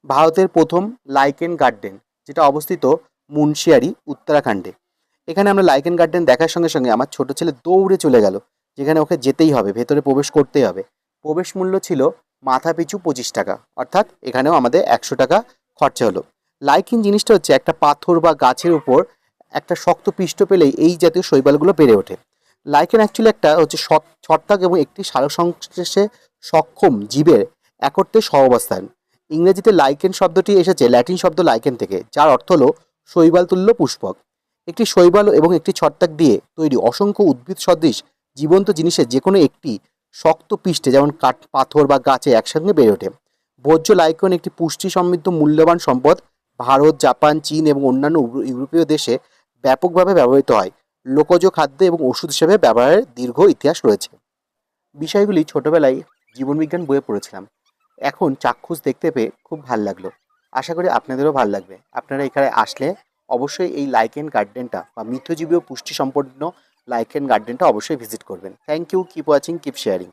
ভারতের প্রথম lichen garden, যেটা অবস্থিত মুন্সিয়ারি, উত্তরাখণ্ডে। এখানে আমরা লাইকেন গার্ডেন দেখার সঙ্গে সঙ্গে আমার ছোট ছেলে দৌড়ে চলে গেল, যেখানে ওকে যেতেই হবে, ভেতরে প্রবেশ করতেই হবে। প্রবেশ মূল্য ছিল মাথা পিছু 25 টাকা, অর্থাৎ এখানেও আমাদের 100 টাকা খরচা হলো। লাইকেন জিনিসটা হচ্ছে একটা পাথর বা গাছের উপর একটা শক্ত পৃষ্ঠ পেলেই এই জাতীয় শৈবালগুলো বেড়ে ওঠে। লাইকেন অ্যাকচুয়ালি একটা হচ্ছে ছত্রাক এবং একটি সালোকসংশ্লেষে সক্ষম জীবের একত্রে সহাবস্থান। ইংরেজিতে লাইকেন শব্দটি এসেছে ল্যাটিন শব্দ লাইকেন থেকে, যার অর্থ হলো শৈবালতুল্য পুষ্পক। একটি শৈবাল এবং একটি ছত্রাক দিয়ে তৈরি অসংখ্য উদ্ভিদ সদৃশ জীবন্ত জিনিসের যে কোনো একটি শক্ত পৃষ্ঠে, যেমন কাঠ, পাথর বা গাছে একসঙ্গে বেড়ে ওঠে। ভোজ্য লাইকেন একটি পুষ্টি সমৃদ্ধ মূল্যবান সম্পদ। ভারত, জাপান, চীন এবং অন্যান্য ইউরোপীয় দেশে ব্যাপকভাবে ব্যবহৃত হয়। লোকজ খাদ্য এবং ওষুধ হিসেবে ব্যবহারের দীর্ঘ ইতিহাস রয়েছে। বিষয়গুলি ছোটবেলায় জীবনবিজ্ঞান বইয়ে পড়েছিলাম, এখন চাক্ষুষ দেখতে পেয়ে খুব ভাল লাগলো। আশা করি আপনাদেরও ভাল লাগবে। আপনারা এখানে আসলে অবশ্যই এই লাইকেন গার্ডেনটা বা মিথজীবী ও পুষ্টি সম্পন্ন লাইকেন গার্ডেনটা অবশ্যই ভিজিট করবেন। Thank you, keep watching, keep sharing.